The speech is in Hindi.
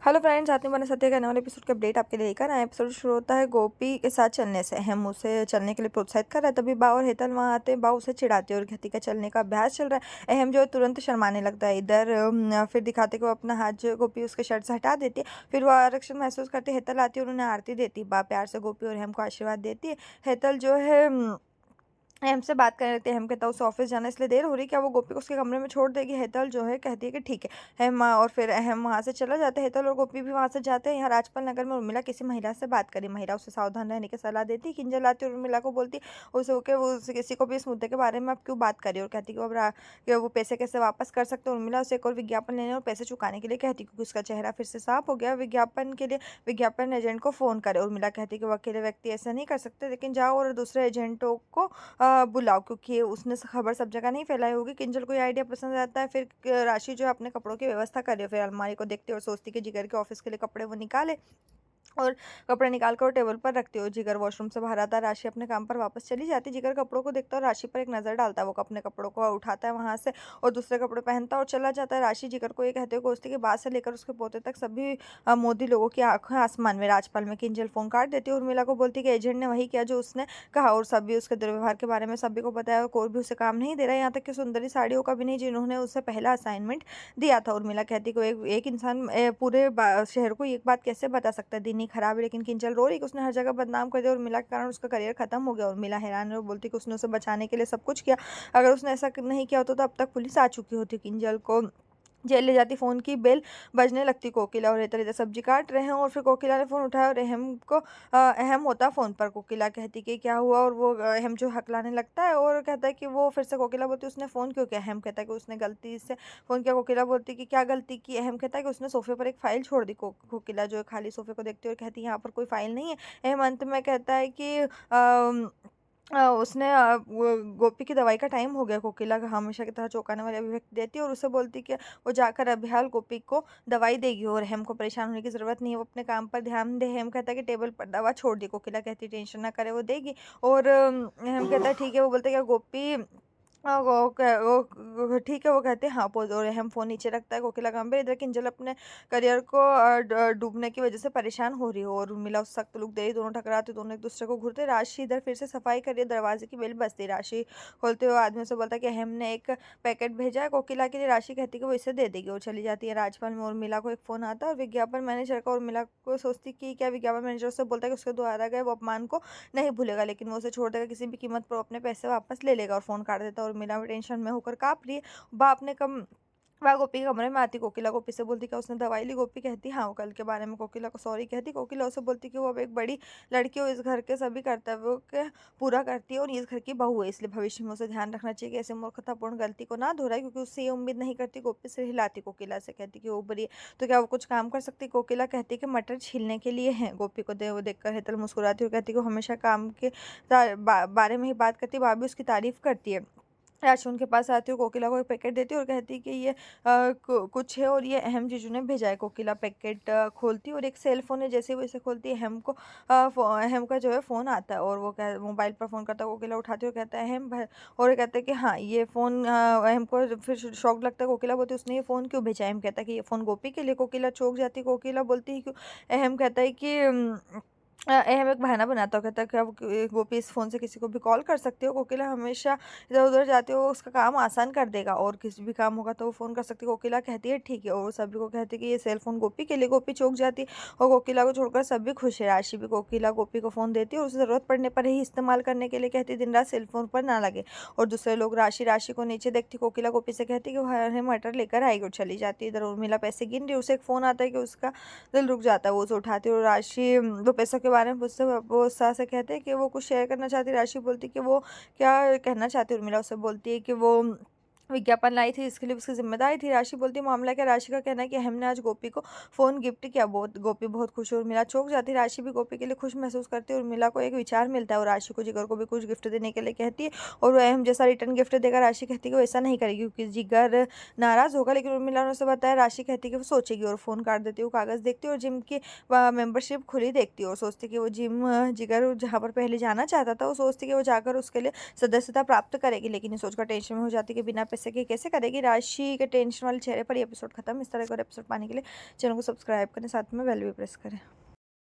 हेलो फ्रेंड्स, आपने बना सत्या के आने वाले एपिसोड के अपडेट आपके लिए लेकर आए। एपिसोड शुरू होता है गोपी के साथ चलने से। अहम उसे चलने के लिए प्रोत्साहित कर रहा है। तभी बा और हेतल वहाँ आते हैं। बा उसे चिढ़ाती है और कहती है चलने का अभ्यास चल रहा है। अहम जो है तुरंत शर्माने लगता है। इधर फिर दिखाते कि वो अपना हाथ जो है गोपी उसके शर्ट से हटा देती है। फिर वो आरक्षण महसूस करती है। हेतल आती है और उन्हें आरती देती है। बा प्यार से गोपी और अहम को आशीर्वाद देती है। हेतल जो है अहम से बात कर रहे थे। अहम कहता है उसे ऑफिस जाना इसलिए देर हो रही, क्या वो गोपी को उसके कमरे में छोड़ देगी। हेतल जो है कहती है कि ठीक है। अहम और फिर अहम वहाँ से चला जाता है। हेतल और गोपी भी वहाँ से जाते हैं। यहाँ राजपाल नगर में उर्मिला किसी महिला से बात करी। महिला उसे सावधान रहने की सलाह देती है। किंजल आती है और उर्मिला को बोलती उसे ओके वो किसी को भी इस मुद्दे के बारे में आप क्यों बात करी, और कहती कि कि वो पैसे कैसे वापस कर सकते हैं। उर्मिला उसे एक और विज्ञापन लेने और पैसे चुकाने के लिए कहती क्योंकि उसका चेहरा फिर से साफ हो गया। विज्ञापन के लिए विज्ञापन एजेंट को फोन करे। उर्मिला कहती कि वो अकेले व्यक्ति ऐसा नहीं कर सकते, लेकिन जाओ और दूसरे एजेंटों को बुलाओ, क्योंकि उसने खबर सब जगह नहीं फैलाई होगी। किंजल को ये आइडिया पसंद आता है। फिर राशि जो है अपने कपड़ों की व्यवस्था कर रही है। फिर अलमारी को देखते और सोचती कि जिगर के ऑफिस के लिए कपड़े वो निकाले और कपड़े निकाल कर वो टेबल पर रखती हो। जिगर वॉशरूम से बाहर आता है। राशि अपने काम पर वापस चली जाती। जिगर कपड़ों को देखता है और राशि पर एक नजर डालता है। वो अपने कपड़ों को उठाता है वहां से और दूसरे कपड़े पहनता है और चला जाता है। राशि जिगर को ये कहते हुए कोसती कि बात से लेकर उसके पोते तक सभी मोदी लोगों की आंखें आसमान में। राजपाल में किंजल फोन काट देती है। उर्मिला को बोलती है कि एजेंट ने वही किया जो उसने कहा, और सभी उसके दुर्व्यवहार के बारे में सभी को बताया और कोई भी उसे काम नहीं दे रहा है, यहाँ तक कि सुंदरी साड़ियों का भी नहीं जिन्होंने उसे पहला असाइनमेंट दिया था। उर्मिला कहती को एक इंसान पूरे शहर को एक बात कैसे बता सकता है, दिन ही खराब है। लेकिन किंजल रो रही कि उसने हर जगह बदनाम कर दिया और मिला के कारण उसका करियर खत्म हो गया। और मिला हैरान है और बोलती कि उसने उसे बचाने के लिए सब कुछ किया। अगर उसने ऐसा नहीं किया होता तो अब तक पुलिस आ चुकी होती। किंजल को जेल ले जाती। फोन की बेल बजने लगती। कोकिला और इधर इधर सब्जी काट रहे हैं और फिर कोकिला ने फोन उठाया और अहम होता फोन पर। कोकिला कहती कि क्या हुआ, और वो अहम जो हकलाने लगता है और कहता है कि वो फिर से कोकिला बोलती उसने फोन क्यों किया। अहम कहता है कि उसने गलती से फोन किया। कोकिला बोलती कि क्या गलती की। अहम कहता है कि उसने सोफे पर एक फाइल छोड़ दी। कोकिला जो है खाली सोफे को देखती है और कहती है यहाँ पर कोई फाइल नहीं है। अहम अंत में कहता है कि उसने वो गोपी की दवाई का टाइम हो गया। कोकिला का हमेशा की तरह चौंकाने वाली अभिव्यक्ति देती है और उसे बोलती कि वो जाकर अभिहाल गोपी को दवाई देगी और हेम को परेशान होने की जरूरत नहीं है, वो अपने काम पर ध्यान दे। हेम कहता है कि टेबल पर दवा छोड़ दी। कोकिला कहती है टेंशन ना करे वो देगी, और हेम कहता है ठीक है। वो बोलते हैं कि गोपी वो ठीक है। वो कहते हैं हाँ पोज, और अहम फोन नीचे रखता है। कोकिला गंभीर। इधर किंजल अपने करियर को डूबने की वजह से परेशान हो रही हो और मिला उस सख्त लुक दे रही। दोनों टकराते, दोनों एक दूसरे को घूरते। राशि इधर फिर से सफाई करिए। दरवाजे की बेल बजती। राशि खोलते हुए आदमी से बोलता है कि अहम ने एक पैकेट भेजा है कोकिला के लिए। राशि कहती है कि वो इसे दे देगी और चली जाती है। राजपाल में उर्मिला को एक फोन आता है और विज्ञापन मैनेजर का। उर्मिला को सोचती कि क्या विज्ञापन मैनेजर उससे बोलता है कि उसके द्वारा गए वो अपमान को नहीं भूलेगा, लेकिन वो उसे छोड़ देगा किसी भी कीमत पर। वो अपने पैसे वापस ले लेगा और फोन काट देता है। और मीरा भी टेंशन में होकर काँप रही है। बा अपने कम वह गोपी के कमरे में आती। कोकिला गोपी से बोलती क्या उसने दवाई ली। गोपी कहती हाँ वो कल के बारे में कोकिला को सॉरी कहती। कोकिला उसे बोलती कि वो अब एक बड़ी लड़की हो, इस घर के सभी कर्तव्यों के पूरा करती है और इस घर की बहू है, इसलिए भविष्य में उसे ध्यान रखना चाहिए कि ऐसे मूर्खतापूर्ण गलती को ना दोहराए, क्योंकि उससे ये उम्मीद नहीं करती। गोपी से हिलाती। कोकिला से कहती कि वो बड़ी तो क्या वो कुछ काम कर सकती। कोकिला कहती कि मटर छीलने के लिए है। गोपी को वो देखकर हेतल मुस्कुराती और कहती कि वो हमेशा काम के बारे में ही बात करती। भाभी उसकी तारीफ करती है। राशि उनके पास आती है। कोकिला को एक पैकेट देती है और कहती है कि ये कुछ है और ये अहम जीजू ने भेजा है। कोकिला पैकेट खोलती है और एक सेल फोन है। जैसे ही वो इसे खोलती है अहम को अहम का जो है फ़ोन आता है और वो मोबाइल पर फ़ोन करता है। कोकिला उठाती है और कहता है और कहता है कि हाँ ये फ़ोन अहम को फिर शौक लगता है। कोकिला बोलती है उसने ये फ़ोन क्यों भेजा है। अहम कहता है कि ये फ़ोन गोपी के लिए। कोकिला चौंक जाती है। कोकिला बोलती है क्यों। अहम कहता है कि अहम एक बहाना बनाता हो। कहता है कि अब गोपी इस फ़ोन से किसी को भी कॉल कर सकती हो। कोकिला हमेशा इधर-उधर जाती हो, उसका काम आसान कर देगा और किसी भी काम होगा तो वो फ़ोन कर सकती है। कोकिला कहती है ठीक है और वो सभी को कहती है कि ये सेल फ़ोन गोपी के लिए। गोपी चौंक जाती है और कोकिला को छोड़कर सभी खुश है। राशि भी कोकिला गोपी को फ़ोन देती है और उसे ज़रूरत पड़ने पर ही इस्तेमाल करने के लिए कहती है, दिन रात सेल फ़ोन पर ना लगे। और दूसरे लोग राशि को नीचे देखती। कोकिला गोपी से कहती है कि वो मटर लेकर आएगी और चली जाती है। इधर उर्मिला पैसे गिन रही है। उसे एक फ़ोन आता है कि उसका दिल रुक जाता है। वो उसे उठाती है और राशि वो पैसों के बारे में मुझसे वो उत्साह से कहते हैं कि वो कुछ शेयर करना चाहती है। राशि बोलती है कि वो क्या कहना चाहती है। उर्मिला उससे बोलती है कि वो विज्ञापन लाई थी, इसके लिए उसकी जिम्मेदारी थी। राशि बोलती है मामला क्या। राशि का कहना है कि अहम ने आज गोपी को फोन गिफ्ट किया। बहुत गोपी बहुत खुश है। उर्मिला चौंक जाती है। राशि भी गोपी के लिए खुश महसूस करती है। उर्मिला को एक विचार मिलता है और राशि को जिगर को भी कुछ गिफ्ट देने के लिए कहती है और वो अहम जैसा रिटर्न गिफ्ट देगा। राशि कहती है कि वो ऐसा नहीं करेगी क्योंकि जिगर नाराज होगा, लेकिन उर्मिला ने उसे बताया। राशि कहती है कि वो सोचेगी और फोन काट देती है। वो कागज देखती है और जिम की मेंबरशिप खुली देखती है और सोचती कि वो जिम जिगर जहाँ पर पहले जाना चाहता था, वो सोचती कि वो जाकर उसके लिए सदस्यता प्राप्त करेगी, लेकिन ये सोचकर टेंशन में हो जाती कि बिना पैसे कैसे की कैसे करेगी। राशि के टेंशन वाले चेहरे पर ये एपिसोड खत्म। इस तरह का और एपिसोड पाने के लिए चैनल को सब्सक्राइब करें, साथ में बेल भी प्रेस करें।